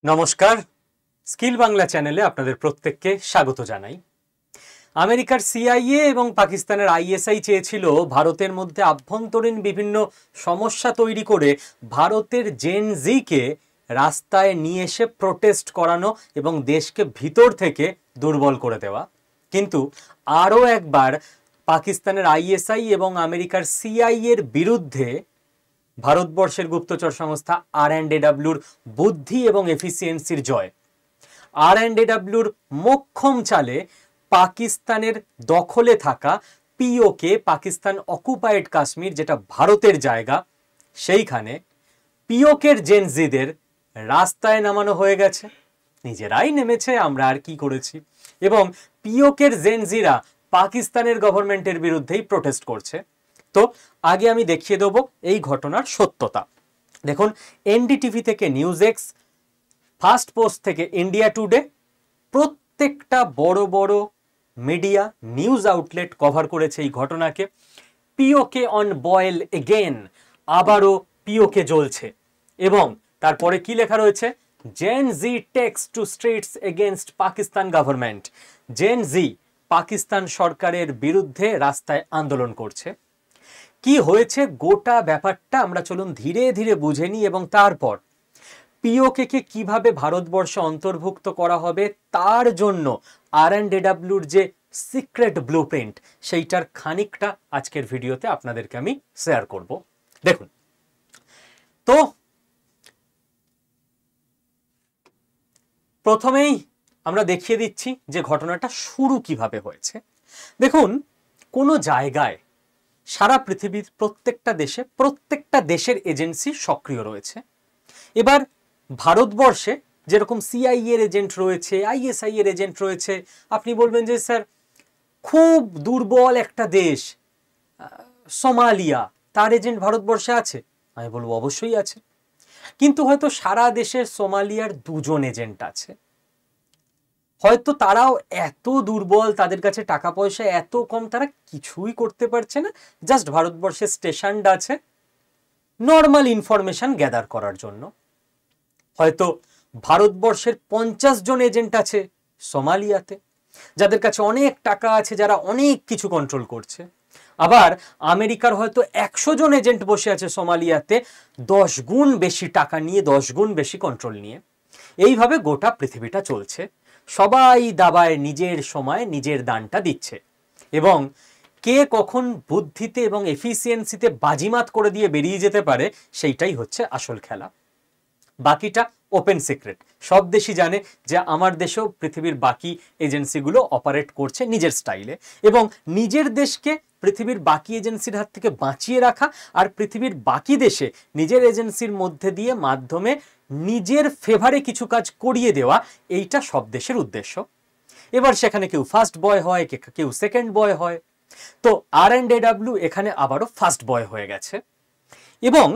নমস্কার, স্কিল বাংলা চ্যানেলে আপনাদের প্রত্যেককে স্বাগত জানাই। আমেরিকার সিআইএ এবং পাকিস্তানের আইএসআই চেয়েছিল ভারতের মধ্যে আভ্যন্তরীণ বিভিন্ন সমস্যা তৈরি করে ভারতের জেন জিকে রাস্তায় নিয়ে এসে প্রোটেস্ট করানো এবং দেশকে ভিতর থেকে দুর্বল করে দেওয়া। কিন্তু আরও একবার পাকিস্তানের আইএসআই এবং আমেরিকার সিআইএর বিরুদ্ধে ভারতবর্ষের গুপ্তচর সংস্থা R&AWর বুদ্ধি এবং এফিসিয়েন্সির জয়। R&AWর মোক্ষম চালে পাকিস্তানের দখলে থাকা পিওকে, পাকিস্তান অকুপায়েড কাশ্মীর, যেটা ভারতের জায়গা, সেইখানে পিওকের জেনজিদের রাস্তায় নামানো হয়ে গেছে। নিজেরাই নেমেছে, আমরা আর কি করেছি। এবং পিওকের জেনজিরা পাকিস্তানের গভর্নমেন্টের বিরুদ্ধেই প্রোটেস্ট করছে। তো আগে আমি দেখিয়ে দেব এই ঘটনার সত্যতা। দেখুন, এনডিটিভি থেকে নিউজ এক্স, ফার্স্ট পোস্ট থেকে ইন্ডিয়া টুডে, প্রত্যেকটা বড় বড় মিডিয়া নিউজ আউটলেট কভার করেছে এই ঘটনাকে। পিওকে অন বয়েল এগেন, আবারও পিওকে জ্বলছে। এবং তারপরে কি লেখা রয়েছে? Gen Z takes to streets against Pakistan government. Gen Z Pakistan সরকারের বিরুদ্ধে রাস্তায় আন্দোলন করছে। কি হয়েছে গোটা ব্যাপারটা আমরা চলুন ধীরে ধীরে বুঝে নিই, এবং তারপর পিওকে কে কিভাবে ভারতবর্ষে অন্তর্ভুক্ত করা হবে তার জন্য R&AWর যে সিক্রেট ব্লুপ্রিন্ট, সেইটার খানিকটা আজকের ভিডিওতে আপনাদেরকে আমি শেয়ার করব। দেখুন, তো প্রথমেই আমরা দেখিয়ে দিচ্ছি যে ঘটনাটা শুরু কিভাবে হয়েছে। দেখুন, কোনো জায়গায় সারা পৃথিবীর প্রত্যেকটা দেশের এজেন্সি সক্রিয় রয়েছে। এবার ভারতবর্ষে যেরকম সিআইএ এর এজেন্ট রয়েছে, আইএসআই এর এজেন্ট রয়েছে। আপনি বলবেন যে স্যার, খুব দুর্বল একটা দেশ সোমালিয়া, তার এজেন্ট ভারতবর্ষে আছে? আমি বলবো অবশ্যই আছে। কিন্তু হয়তো সারা দেশের সোমালিয়ার দুজন এজেন্ট আছে। হয়তো তারাও এত দুর্বল, তাদের কাছে টাকা পয়সা এত কম, তারা কিছুই করতে পারছে না, জাস্ট ভারতবর্ষে স্টেশনড আছে নর্মাল ইনফরমেশন গ্যাদার করার জন্য। হয়তো ভারতবর্ষের 50 জন এজেন্ট আছে সোমালিয়াতে, যাদের কাছে অনেক টাকা আছে, যারা অনেক কিছু কন্ট্রোল করছে। আবার আমেরিকার হয়তো 100 জন এজেন্ট বসে আছে সোমালিয়াতে, 10 গুণ বেশি টাকা নিয়ে, 10 গুণ বেশি কন্ট্রোল নিয়ে। এইভাবে গোটা পৃথিবীটা চলছে। সবাই দাবায় নিজের সময় নিজের দানটা দিচ্ছে, এবং কে কখন বুদ্ধিতে এবং এফিসিয়েন্সিতে বাজিমাত করে দিয়ে বেরিয়ে যেতে পারে সেইটাই হচ্ছে আসল খেলা। বাকিটা ওপেন সিক্রেট। সব দেশই জানে যে আমার দেশেও পৃথিবীর বাকি এজেন্সিগুলো অপারেট করছে নিজের স্টাইলে, এবং নিজের দেশকে পৃথিবীর বাকি এজেন্সির হাত থেকে বাঁচিয়ে রাখা আর পৃথিবীর বাকি দেশে নিজের এজেন্সির মধ্যে দিয়ে মাধ্যমে নিজের ফেভারে কিছু কাজ করিয়ে দেওয়া, এইটা সব দেশের উদ্দেশ্য। এবার সেখানে কেউ ফার্স্ট বয় হয়, কেউ সেকেন্ড বয় হয়। তো R&AW এখানে আবারও ফার্স্ট বয় হয়ে গেছে। এবং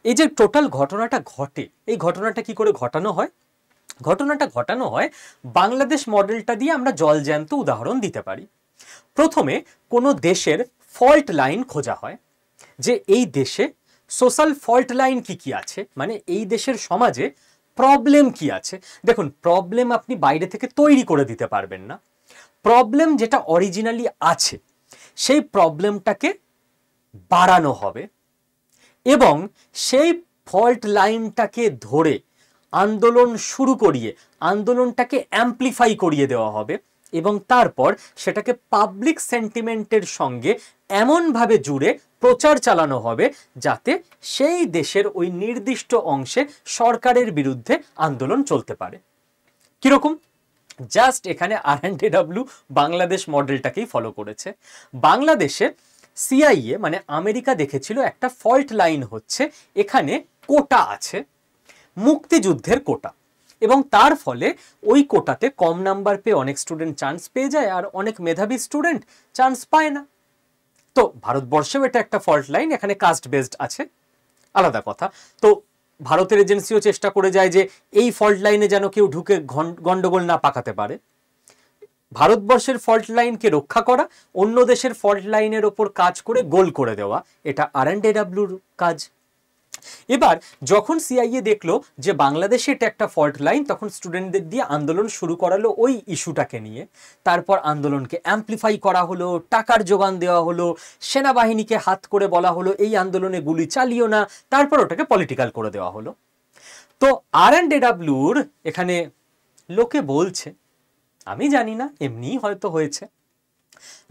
এই যে টোটাল ঘটনাটা ঘটে, এই ঘটনাটা কি করে ঘটানো হয়? ঘটনাটা ঘটানো হয় বাংলাদেশ মডেলটা দিয়ে আমরা জলজ্যান্ত উদাহরণ দিতে পারি। প্রথমে কোনো দেশের ফল্ট লাইন খোঁজা হয়, যে এই দেশে সোশ্যাল ফল্ট লাইন কি কি আছে, মানে এই দেশের সমাজে প্রবলেম কি আছে। দেখুন, প্রবলেম আপনি বাইরে থেকে তৈরি করে দিতে পারবেন না। প্রবলেম যেটা অরিজিনালি আছে সেই প্রবলেমটাকে বাড়ানো হবে, এবং সেই ফল্ট লাইনটাকে ধরে আন্দোলন শুরু করিয়ে আন্দোলনটাকে অ্যাম্প্লিফাই করিয়ে দেওয়া হবে, এবং তারপর সেটাকে পাবলিক সেন্টিমেন্টের সঙ্গে এমনভাবে জুড়ে প্রচার চালানো হবে যাতে সেই দেশের ওই নির্দিষ্ট অংশে সরকারের বিরুদ্ধে আন্দোলন চলতে পারে। কিরকম? জাস্ট এখানে R&AW বাংলাদেশ মডেলটাকেই ফলো করেছে। বাংলাদেশে সিআইএ মানে আমেরিকা দেখেছিল একটা ফল্ট লাইন হচ্ছে, এখানে কোটা আছে, মুক্তিযুদ্ধের কোটা, এবং তার ফলে ওই কোটাতে কম নাম্বার পেয়ে অনেক স্টুডেন্ট চান্স পেয়ে যায়, আর অনেক মেধাবী স্টুডেন্ট চান্স পায় না। তো ভারতবর্ষেও এটা একটা ফল্ট লাইন, এখানে কাস্ট বেসড আছে, আলাদা কথা। তো ভারতের এজেন্সিও চেষ্টা করে যায় যে এই ফল্ট লাইনে যেন কেউ ঢুকে গন্ডগোল না পাকাতে পারে। ভারতবর্ষের ফল্ট লাইনকে রক্ষা করা, অন্য দেশের ফল্ট লাইনের ওপর কাজ করে গোল করে দেওয়া, এটা R&AWর কাজ। এবার যখন সিআইএ দেখলো যে বাংলাদেশে এটা একটা ফল্ট লাইন, তখন স্টুডেন্টদের দিয়ে আন্দোলন শুরু করালো ওই ইস্যুটাকে নিয়ে। তারপর আন্দোলনকে অ্যাম্পলিফাই করা হলো, টাকার যোগান দেওয়া হলো, সেনাবাহিনীকে হাত করে বলা হলো এই আন্দোলনে গুলি চালিও না, তারপর ওটাকে পলিটিক্যাল করে দেওয়া হলো। তো RNDWর এখানে লোকে বলছে, আমি জানি না, এমনি হয়তো হয়েছে,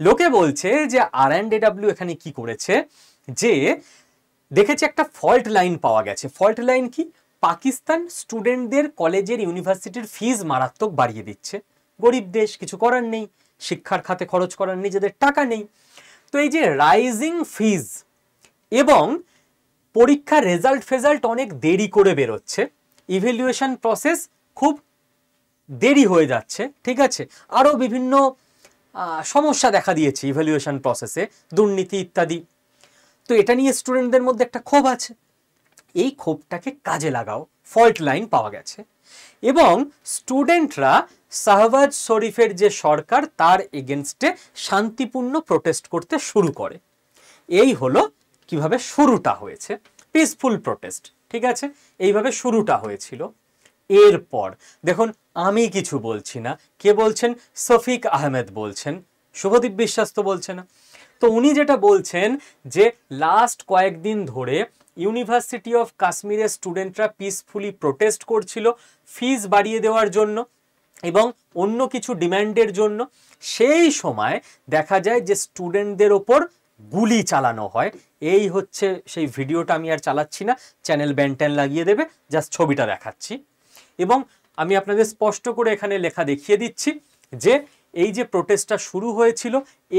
লোকে বলছে যে RNDW এখানে কি করেছে, যে দেখেছে একটা ফল্ট লাইন পাওয়া গেছে। ফল্ট লাইন কি? পাকিস্তান স্টুডেন্টদের কলেজের ইউনিভার্সিটির ফিজ মারাত্মক বাড়িয়ে দিচ্ছে। গরিব দেশ, কিছু করার নেই, শিক্ষার খাতে খরচ করার নিজেদের টাকা নেই। তো এই যে রাইজিং ফিজ এবং পরীক্ষার রেজাল্ট অনেক দেরি করে বেরোচ্ছে, ইভ্যালুয়েশন প্রসেস খুব দেরি হয়ে যাচ্ছে, ঠিক আছে, আরও বিভিন্ন সমস্যা দেখা দিয়েছে ইভ্যালুয়েশন প্রসেসে, দুর্নীতি ইত্যাদি। তো এটা নিয়ে স্টুডেন্টদের মধ্যে একটা ক্ষোভ আছে, এই ক্ষোভটাকে কাজে লাগাও, ফল্ট লাইন পাওয়া গেছে। এবং স্টুডেন্টরা শাহবাজ শরীফের যে সরকার তার এগেনস্টে শান্তিপূর্ণ প্রোটেস্ট করতে শুরু করে। এই হলো কিভাবে শুরুটা হয়েছে, পিসফুল প্রোটেস্ট, ঠিক আছে, এইভাবে শুরুটা হয়েছিল। এরপর দেখুন, আমি কিছু বলছি না, কে বলছেন? শফিক আহমেদ বলছেন, শুভদীপ বিশ্বাস তো বলছে না। তো উনি যেটা বলছেন যে লাস্ট কয়েকদিন ধরে ইউনিভার্সিটি অফ কাশ্মীরের স্টুডেন্টরা পিসফুলি প্রোটেস্ট করছিল ফিজ বাড়িয়ে দেওয়ার জন্য এবং অন্য কিছু ডিম্যান্ডের জন্য। সেই সময় দেখা যায় যে স্টুডেন্টদের ওপর গুলি চালানো হয়। এই হচ্ছে সেই ভিডিওটা, আমি আর চালাচ্ছি না, চ্যানেল ব্যান লাগিয়ে দেবে, জাস্ট ছবিটা দেখাচ্ছি। এবং আমি আপনাদের স্পষ্ট করে এখানে লেখা দেখিয়ে দিচ্ছি যে এই যে প্রোটেস্টটা শুরু হয়েছিল,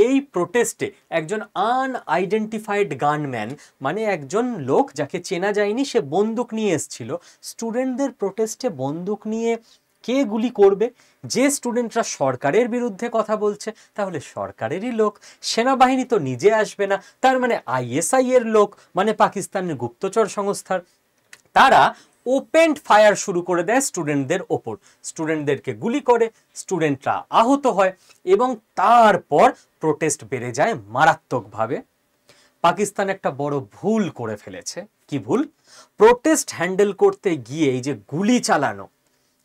এই প্রোটেস্টে একজন আনআইডেন্টিফাইড গানম্যান, মানে একজন লোক যাকে চেনা যায়নি, সে বন্দুক নিয়ে এসেছিল। স্টুডেন্টদের প্রোটেস্টে বন্দুক নিয়ে কে গুলি করবে? যে স্টুডেন্টরা সরকারের বিরুদ্ধে কথা বলছে, তাহলে সরকারেরই লোক, সেনাবাহিনী তো নিজে আসবে না, তার মানে ISI এর লোক, মানে পাকিস্তানের গুপ্তচর সংস্থার। তারা ওপেন ফায়ার শুরু করে দেয় স্টুডেন্টদের ওপর, স্টুডেন্টদেরকে গুলি করে, স্টুডেন্টরা আহত হয় এবং তারপর প্রোটেস্ট বেড়ে যায় মারাত্মকভাবে। পাকিস্তান একটা বড় ভুল করে ফেলেছে। কি ভুল? প্রোটেস্ট হ্যান্ডেল করতে গিয়ে এই যে গুলি চালানো,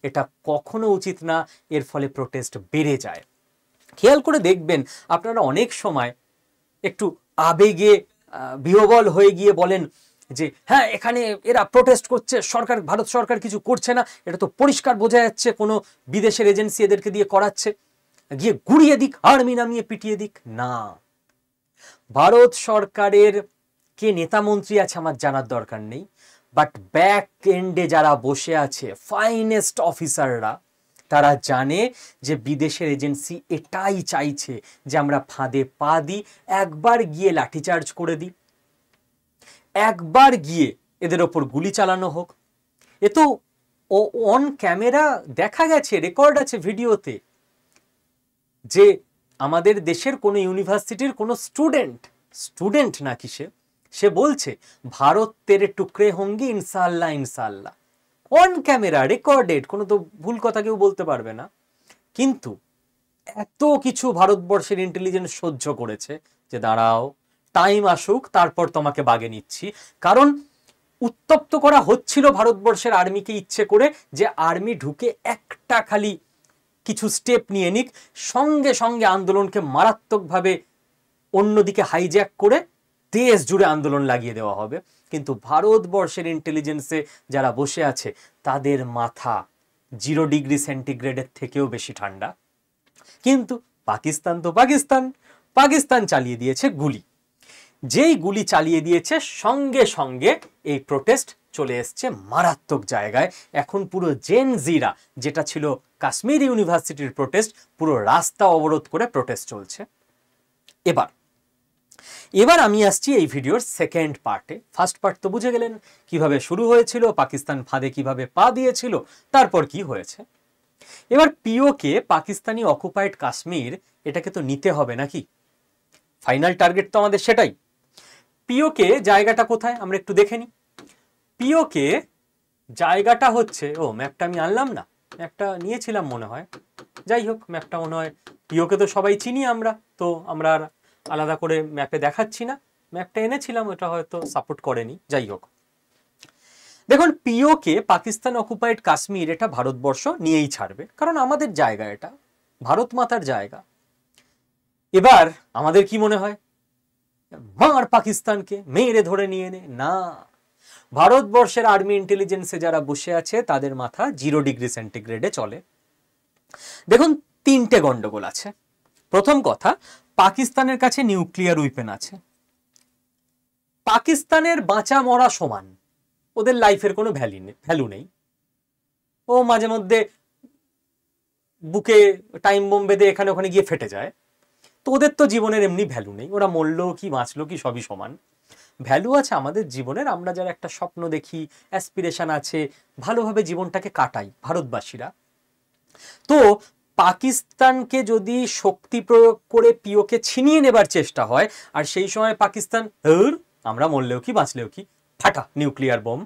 এটা কখনো উচিত না, এর ফলে প্রোটেস্ট বেড়ে যায়। খেয়াল করে দেখবেন আপনারা অনেক সময় একটু আবেগে বিহ্বল হয়ে গিয়ে বলেন যে হ্যাঁ এখানে এরা প্রোটেস্ট করছে, সরকার, ভারত সরকার কিছু করছে না, এটা তো পরিষ্কার বোঝা যাচ্ছে কোনো বিদেশের এজেন্সি এদেরকে দিয়ে করাচ্ছে, গিয়ে গুড়িয়ে দিক, আর্মি নামিয়ে পিটিয়ে দিক। না, ভারত সরকারের কে নেতা মন্ত্রী আছে আমার জানার দরকার নেই, বাট ব্যাক এন্ডে যারা বসে আছে ফাইনেস্ট অফিসাররা, তারা জানে যে বিদেশের এজেন্সি এটাই চাইছে যে আমরা ফাঁদে পা দিই, একবার গিয়ে লাঠিচার্জ করে দিই, একবার গিয়ে এদের ওপর গুলি চালানো হোক। এ তো অন ক্যামেরা দেখা গেছে, রেকর্ড আছে ভিডিওতে, যে আমাদের দেশের কোনো ইউনিভার্সিটির কোনো স্টুডেন্ট নাকি সে বলছে ভারত তেরে টুকরে হোঙ্গি ইনশাআল্লাহ ইনশাআল্লাহ, অন ক্যামেরা রেকর্ডেড, কোনো তো ভুল কথা কেউ বলতে পারবে না। কিন্তু এত কিছু ভারতবর্ষের ইন্টেলিজেন্স সহ্য করেছে যে দাঁড়াও, টাইম আসুক, তারপর তোমাকে বাগে নিচ্ছি। কারণ উত্তপ্ত করা হচ্ছিল ভারতবর্ষের আর্মিকে ইচ্ছে করে, যে আর্মি ঢুকে একটা খালি কিছু স্টেপ নিয়ে নিক, সঙ্গে সঙ্গে আন্দোলনকে মারাত্মকভাবে অন্যদিকে হাইজ্যাক করে দেশ জুড়ে আন্দোলন লাগিয়ে দেওয়া হবে। কিন্তু ভারতবর্ষের ইন্টেলিজেন্সে যারা বসে আছে, তাদের মাথা 0 ডিগ্রি সেন্টিগ্রেডের থেকেও বেশি ঠান্ডা। কিন্তু পাকিস্তান তো পাকিস্তান চালিয়ে দিয়েছে গুলি। যেই গুলি চালিয়ে দিয়েছে, সঙ্গে সঙ্গে এই প্রোটেস্ট চলে এসছে মারাত্মক জায়গায়। এখন পুরো জেন জিরা, যেটা ছিল কাশ্মীর ইউনিভার্সিটির প্রোটেস্ট, পুরো রাস্তা অবরোধ করে প্রোটেস্ট চলছে। এবার আমি আসছি এই ভিডিওর সেকেন্ড পার্টে। ফার্স্ট পার্ট তো বুঝে গেলেন কিভাবে শুরু হয়েছিল, পাকিস্তান ফাঁদে কিভাবে পা দিয়েছিল, তারপর কি হয়েছে। এবার পিওকে, পাকিস্তানি অকুপাইড কাশ্মীর, এটাকে তো নিতে হবে নাকি, ফাইনাল টার্গেট তো আমাদের সেটাই। পিওকে জায়গাটা কোথায় আমরা একটু দেখে নিই। পিওকে জায়গাটা হচ্ছে, ম্যাপটা আমি আনলাম না, ম্যাপটা নিয়েছিলাম মনে হয়, যাই হোক, ম্যাপটা মনে হয়, পিওকে তো সবাই চিনি আমরা, তো আমরা আর আলাদা করে ম্যাপে দেখাচ্ছি না, ম্যাপটা এনেছিলাম, ওটা হয়তো সাপোর্ট করেনি, যাই হোক। দেখুন, পিওকে, পাকিস্তান অকুপাইড কাশ্মীর, এটা ভারতবর্ষ নিয়েই ছাড়বে, কারণ আমাদের জায়গা, এটা ভারত মাতার জায়গা। এবার আমাদের কি মনে হয়, মার পাকিস্তানকে, মেরে ধরে নিয়ে নে, না। ভারতবর্ষের আর্মি ইন্টেলিজেন্সে যারা বসে আছে তাদের মাথা 0°C চলে। দেখুন, তিনটে গন্ডগোল আছে। প্রথম কথা, পাকিস্তানের কাছে নিউক্লিয়ার উইপেন আছে। পাকিস্তানের বাঁচা মরা সমান, ওদের লাইফের কোনো ভ্যালু নেই। ও মাঝে মধ্যে বুকে টাইম বোম বেঁধে এখানে ওখানে গিয়ে ফেটে যায়, তো ওদের তো জীবনের এমনি ভ্যালু নেই, ওরা মরলো কি বাঁচলো কি সবই সমান। ভ্যালু আছে আমাদের জীবনের, আমরা যারা একটা স্বপ্ন দেখি, অ্যাসপিরেশন আছে, ভালোভাবে জীবনটাকে কাটাই ভারতবাসীরা। তো পাকিস্তানকে যদি শক্তি প্রয়োগ করে পিওকে ছিনিয়ে নেবার চেষ্টা হয়, আর সেই সময় পাকিস্তান আমরা মরলেও কি বাঁচলেও কি, ফাটা নিউক্লিয়ার বোম,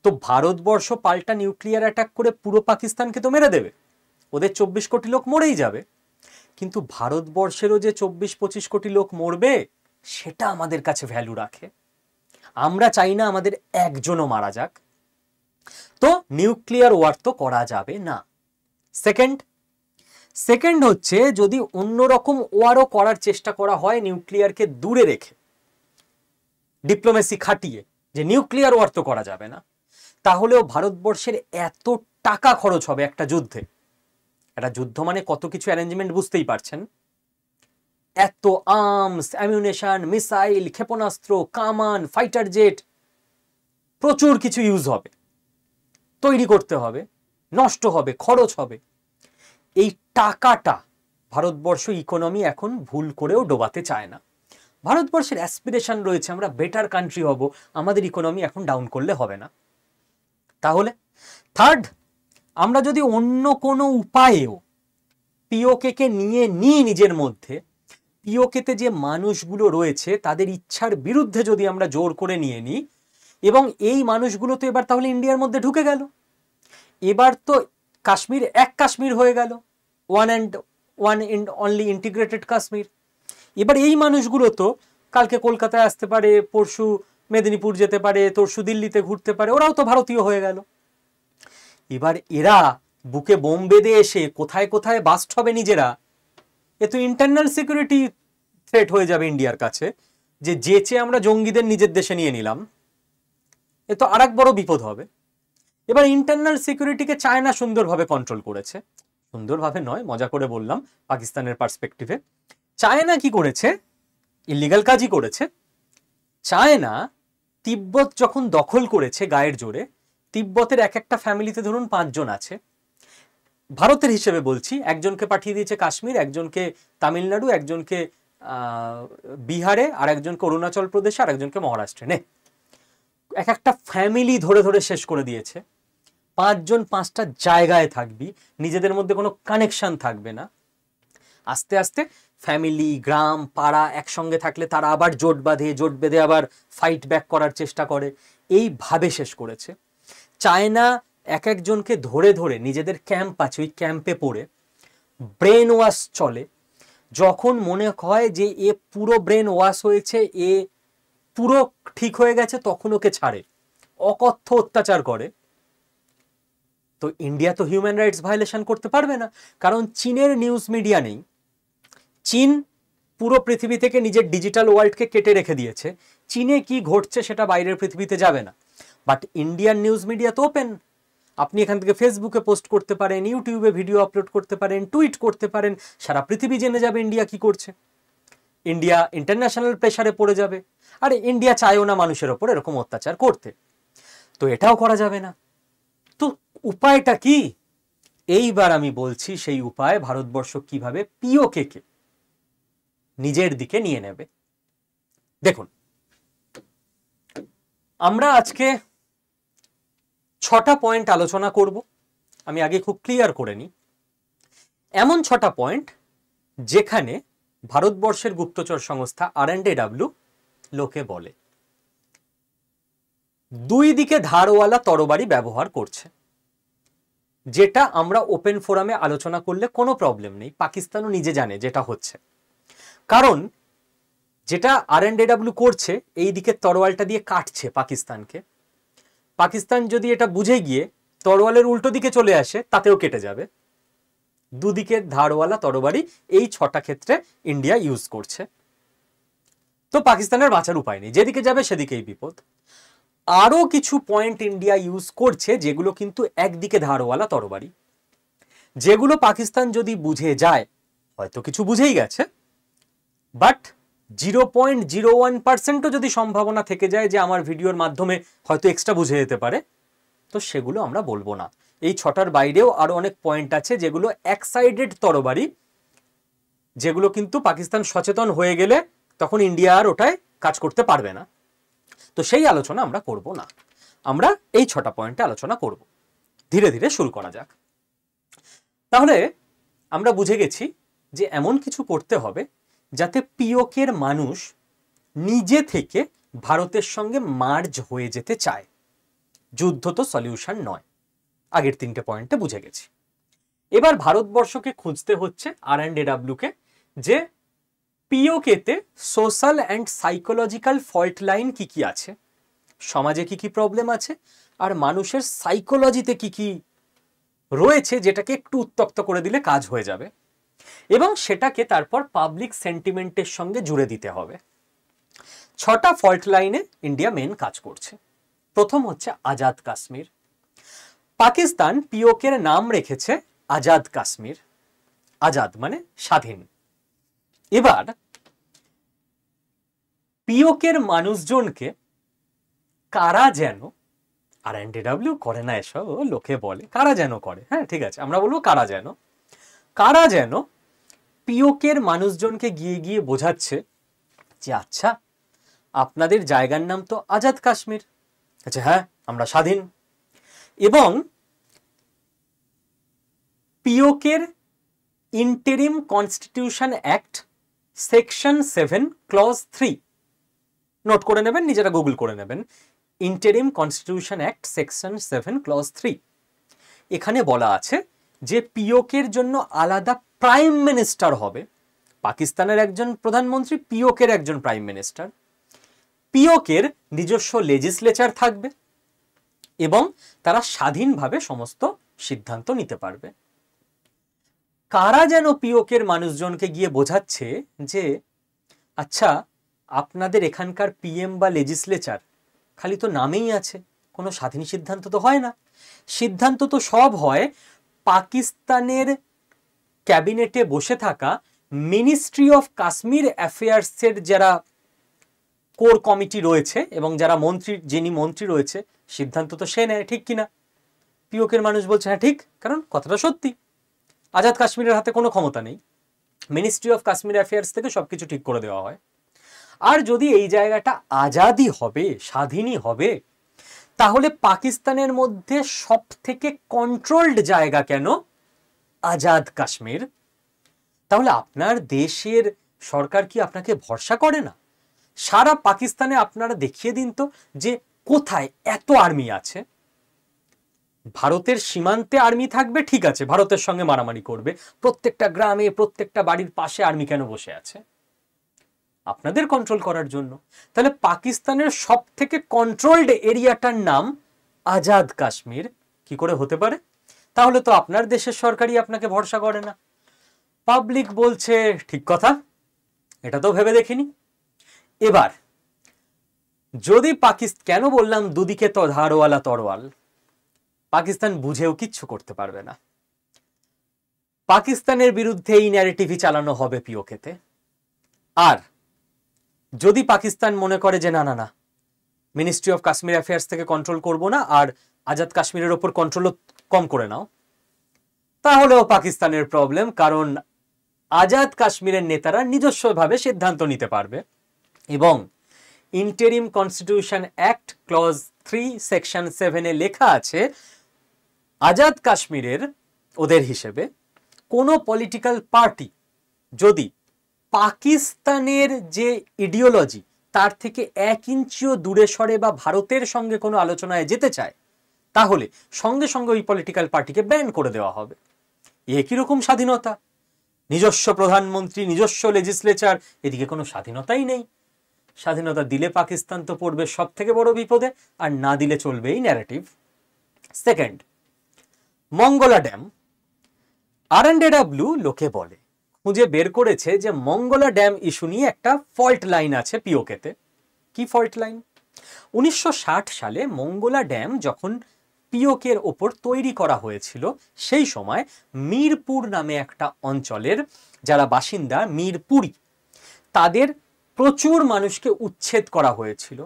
তো ভারতবর্ষ পাল্টা নিউক্লিয়ার অ্যাটাক করে পুরো পাকিস্তানকে তো মেরে দেবে, ওদের 24 কোটি লোক মরেই যাবে। কিন্তু ভারতবর্ষেরও যে 24-25 কোটি লোক মরবে, সেটা আমাদের কাছে ভ্যালু রাখে। আমরা চাই না আমাদের একজনও মারা যাক, তো নিউক্লিয়ার ওয়ার তো করা যাবে না। সেকেন্ড হচ্ছে, যদি অন্যরকম ওয়ারও করার চেষ্টা করা হয় নিউক্লিয়ারকে দূরে রেখে, ডিপ্লোমেসি খাটিয়ে, যে নিউক্লিয়ার ওয়ার তো করা যাবে না, তাহলেও ভারতবর্ষের এত টাকা খরচ হবে একটা যুদ্ধে। একটা যুদ্ধ মানে কত কিছু অ্যারেঞ্জমেন্ট বুঝতেই পারছেন, এত আর্মস, অ্যামিউনেশন, মিসাইল, ক্ষেপণাস্ত্র, কামান, ফাইটার জেট, প্রচুর কিছু ইউজ হবে, তৈরি করতে হবে, নষ্ট হবে, খরচ হবে। এই টাকাটা ভারতবর্ষ ইকোনমি এখন ভুল করেও ডোবাতে চায় না। ভারতবর্ষের অ্যাসপিরেশন রয়েছে আমরা বেটার কান্ট্রি হব, আমাদের ইকোনমি এখন ডাউন করলে হবে না। তাহলে থার্ড, আমরা যদি অন্য কোনো উপায়েও পিওকে নিয়ে নিই নিজের মধ্যে, পিওকেতে যে মানুষগুলো রয়েছে তাদের ইচ্ছার বিরুদ্ধে যদি আমরা জোর করে নিয়ে নিই, এবং এই মানুষগুলো তো এবার তাহলে ইন্ডিয়ার মধ্যে ঢুকে গেল, এবার তো কাশ্মীর এক কাশ্মীর হয়ে গেল, one and only integrated Kashmir. এবার এই মানুষগুলো তো কালকে কলকাতায় আসতে পারে, পরশু মেদিনীপুর যেতে পারে, তরশু দিল্লিতে ঘুরতে পারে, ওরাও তো ভারতীয় হয়ে গেল। এবার এরা বুকে বোম বেঁধে এসে কোথায় কোথায় বাস্ট হবে নিজেরা, এ তো ইন্টারনাল সিকিউরিটি থ্রেট হয়ে যাবে ইন্ডিয়ার কাছে, যে যেচে আমরা জঙ্গিদের নিজের দেশে নিয়ে নিলাম, এ তো আরেক বড় বিপদ হবে। এবার ইন্টারনাল সিকিউরিটিকে চায়না সুন্দরভাবে কন্ট্রোল করেছে, সুন্দরভাবে নয়, মজা করে বললাম, পাকিস্তানের পার্সপেক্টিভে। চায়না কি করেছে, ইলিগাল কাজই করেছে। চায়না তিব্বত যখন দখল করেছে গায়ের জোরে, তিব্বতের এক একটা ফ্যামিলিতে ধরুন 5 জন আছে, ভারতের হিসেবে বলছি, একজনকে পাঠিয়ে দিয়েছে কাশ্মীর, একজনকে তামিলনাড়ু, একজনকে বিহারে, আর একজনকে অরুণাচল প্রদেশে, আর একজনকে মহারাষ্ট্রে। নে, এক একটা ফ্যামিলি ধরে ধরে শেষ করে দিয়েছে। 5 জন 5টা জায়গায় থাকবি, নিজেদের মধ্যে কোনো কানেকশন থাকবে না। আস্তে আস্তে ফ্যামিলি, গ্রাম, পাড়া একসঙ্গে থাকলে তারা আবার জোট বেঁধে আবার ফাইট ব্যাক করার চেষ্টা করে, এইভাবে শেষ করেছে। চায়না এক একজনকে ধরে ধরে, নিজেদের ক্যাম্প আছে, ওই ক্যাম্পে পড়ে ব্রেন ওয়াশ চলে। যখন মনে হয় যে এ পুরো ব্রেন ওয়াশ হয়েছে, এ পুরো ঠিক হয়ে গেছে, তখন ওকে ছাড়ে, অকথ্য অত্যাচার করে। তো ইন্ডিয়া তো হিউম্যান রাইটস ভায়োলেশন করতে পারবে না, কারণ চীনের নিউজ মিডিয়া নেই। চীন পুরো পৃথিবী থেকে নিজের ডিজিটাল ওয়ার্ল্ডকে কেটে রেখে দিয়েছে, চীনে কি ঘটছে সেটা বাইরের পৃথিবীতে যাবে না। বাট ইন্ডিয়ান নিউজ মিডিয়া তো ওপেন, আপনি এখান থেকে ফেসবুকে পোস্ট করতে পারেন, ইউটিউবে ভিডিও আপলোড করতে পারেন, টুইট করতে পারেন, সারা পৃথিবী জেনে যাবে ইন্ডিয়া কি করছে। ইন্ডিয়া ইন্টারন্যাশনাল প্রেসারে পড়ে যাবে, আর ইন্ডিয়া চায়ও না মানুষের ওপর এরকম অত্যাচার করতে, তো এটাও করা যাবে না। তো উপায়টা কি? এইবার আমি বলছি সেই উপায়, ভারতবর্ষ কিভাবে পিওকে নিজের দিকে নিয়ে নেবে। দেখুন, আমরা আজকে 6টা পয়েন্ট আলোচনা করব। আমি আগে খুব ক্লিয়ার করে নিই, এমন 6টা পয়েন্ট যেখানে ভারতবর্ষের গুপ্তচর সংস্থা R&AW লোকে বলে দুই দিকে ধারওয়ালা তরবারি ব্যবহার করছে, যেটা আমরা ওপেন ফোরামে আলোচনা করলে কোনো প্রবলেম নেই, পাকিস্তানও নিজে জানে যেটা হচ্ছে। কারণ যেটা R&AW করছে, এই দিকে তরোয়ালটা দিয়ে কাটছে পাকিস্তানকে, পাকিস্তান যদি এটা বুঝে গিয়ে তরোয়ালের উল্টো দিকে চলে আসে তাতেও কেটে যাবে। দুদিকের ধারওয়ালা তরবারি এই 6টা ক্ষেত্রে ইন্ডিয়া ইউজ করছে। তো পাকিস্তানের বাঁচার উপায় নেই, যেদিকে যাবে সেদিকেই বিপদ। আরো কিছু পয়েন্ট ইন্ডিয়া ইউজ করছে যেগুলো কিন্তু একদিকে ধারওয়ালা তরবারি, যেগুলো পাকিস্তান যদি বুঝে যায়, হয়তো কিছু বুঝেই গেছে, বাট 0.01%ও যদি সম্ভাবনা থেকে যায় যে আমার ভিডিওর মাধ্যমে হয়তো এক্সট্রা বুঝে যেতে পারে, তো সেগুলো আমরা বলবো না। এই 6টার বাইরেও আরো অনেক পয়েন্ট আছে যেগুলো এক সাইডেড তরবারি, যেগুলো কিন্তু পাকিস্তান সচেতন হয়ে গেলে তখন ইন্ডিয়া আর ওটায় কাজ করতে পারবে না। তো সেই আলোচনা আমরা করব না, আমরা এই 6টা পয়েন্টে আলোচনা করব। ধীরে ধীরে শুরু করা যাক। তাহলে আমরা বুঝে গেছি যে এমন কিছু করতে হবে যাতে পিওকের মানুষ নিজে থেকে ভারতের সঙ্গে মার্জ হয়ে যেতে চায়। যুদ্ধ তো সলিউশন নয়, আগের 3টে পয়েন্টে বুঝে গেছি। এবার ভারতবর্ষকে খুঁজতে হচ্ছে R&AW কে, যে পিওকেতে social and psychological fault line কি কি আছে, সমাজে কি কি প্রবলেম আছে, আর মানুষের সাইকোলজিতে কি কি রয়েছে যেটাকে একটু উত্তক্ত করে দিলে কাজ হয়ে যাবে, এবং সেটাকে তারপর পাবলিক সেন্টিমেন্টের সঙ্গে জুড়ে দিতে হবে। 6টা ফল্ট লাইনে ইন্ডিয়া মেন কাজ করছে। প্রথম হচ্ছে আজাদ কাশ্মীর। পাকিস্তান পিওকের নাম রেখেছে আজাদ কাশ্মীর, আজাদ মানে স্বাধীন। এবার পিওকের মানুষজনকে কারা যেন, R&AW করে না এসব, লোকে বলে কারা যেন করে, হ্যাঁ ঠিক আছে, আমরা বলবো কারা যেন পিওকের মানুষজনকে গিয়ে গিয়ে বোঝাচ্ছে যে আচ্ছা আপনাদের জায়গার নাম তো আজাদ কাশ্মীর, আচ্ছা হ্যাঁ আমরা স্বাধীন, এবং পিওকের interim constitution act section 7 clause 3 note করে নেবেন, নিজেরা গুগল করে নেবেন। Interim constitution act section 7 clause 3, এখানে বলা আছে যে পিওকের জন্য আলাদা প্রাইম মিনিস্টার হবে। পাকিস্তানের একজন প্রধানমন্ত্রী, পিওকের একজন প্রাইম মিনিস্টার। পিওকের নিজস্ব লেজিসলেচার থাকবে এবং তারা স্বাধীনভাবে সমস্ত সিদ্ধান্ত নিতে পারবে। কারা যেন পিওকের মানুষজনকে গিয়ে বোঝাচ্ছে যে আচ্ছা আপনাদের এখানকার পিএম বা লেজিসলেচার খালি তো নামেই আছে, কোনো স্বাধীন সিদ্ধান্ত তো হয় না। সিদ্ধান্ত তো সব হয় পাকিস্তানের ক্যাবিনেটে বসে থাকা মিনিস্ট্রি অফ কাশ্মীর অ্যাফেয়ার্সের যারা কোর কমিটি রয়েছে এবং যারা যিনি মন্ত্রী রয়েছে, সিদ্ধান্ত তো সে নেয়, ঠিক কিনা? পিওকের মানুষ বলছে হ্যাঁ ঠিক, কারণ কথাটা সত্যি, আজাদ কাশ্মীরের হাতে কোনো ক্ষমতা নেই, মিনিস্ট্রি অফ কাশ্মীর অ্যাফেয়ার্স থেকে সবকিছু ঠিক করে দেওয়া হয়। আর যদি এই জায়গাটা আজাদই হবে, স্বাধীনই হবে, তাহলে পাকিস্তানের মধ্যে সব থেকে কন্ট্রোলড জায়গা কেন আজাদ কাশ্মীর? তাহলে আপনার দেশের সরকার কি আপনাকে ভরসা করে না? সারা পাকিস্তানে আপনারা দেখিয়ে দিন তো যে কোথায় এত আর্মি আছে। ভারতের সীমান্তে আর্মি থাকবে, ঠিক আছে, ভারতের সঙ্গে মারামারি করবে, প্রত্যেকটা গ্রামে প্রত্যেকটা বাড়ির পাশে আর্মি কেন বসে আছে? আপনাদের কন্ট্রোল করার জন্য। তাহলে পাকিস্তানের সব থেকে কন্ট্রোলড এরিয়াটার নাম আজাদ কাশ্মীর কি করে হতে পারে? তাহলে তো আপনার দেশের সরকারই আপনাকে ভরসা করে না। পাবলিক বলছে ঠিক কথা, এটা তো ভেবে দেখিনি। এবার যদি কেন বললাম দুদিকে তো ধারওয়ালা তরোয়াল, পাকিস্তান বুঝেও কিচ্ছু করতে পারবে না। পাকিস্তানের বিরুদ্ধে এই ন্যারেটিভই চালানো হবে পিওকেতে। আর যদি পাকিস্তান মনে করে যে না না না, মিনিস্ট্রি অফ কাশ্মীর অ্যাফেয়ার্স থেকে কন্ট্রোল করব না আর আজাদ কাশ্মীরের ওপর কন্ট্রোলও কম করে নাও, তাহলেও পাকিস্তানের প্রবলেম, কারণ আজাদ কাশ্মীরের নেতারা নিজস্বভাবে সিদ্ধান্ত নিতে পারবে। এবং interim constitution act clause 3 section 7 এ লেখা আছে আজাদ কাশ্মীরের ওদের হিসেবে কোনো পলিটিক্যাল পার্টি যদি পাকিস্তানের যে ইডিওলজি তার থেকে 1 ইঞ্চিও দূরে সরে বা ভারতের সঙ্গে কোনো আলোচনায় যেতে চায়, তাহলে সঙ্গে সঙ্গে ওই পলিটিক্যাল পার্টিকে ব্যান করে দেওয়া হবে। একই রকম স্বাধীনতা, নিজস্ব প্রধানমন্ত্রী, নিজস্ব লেজিসলেচার, এদিকে কোনো স্বাধীনতাই নেই। স্বাধীনতা দিলে পাকিস্তান তো পড়বে সব থেকে বড় বিপদে, আর না দিলে চলবে এই narrative. Second, Mangala dam. R&AW লোকে বলে খুঁজে বের করেছে যে মঙ্গলা ড্যাম ইস্যু নিয়ে একটা ফল্ট লাইন আছে পিওকেতে। কি ফল্ট লাইন? 1960 সালে মঙ্গলা ড্যাম যখন পিওকের ওপর তৈরি করা হয়েছিল, সেই সময় মিরপুর নামে একটা অঞ্চলের যারা বাসিন্দা মিরপুরি, তাদের প্রচুর মানুষকে উচ্ছেদ করা হয়েছিল,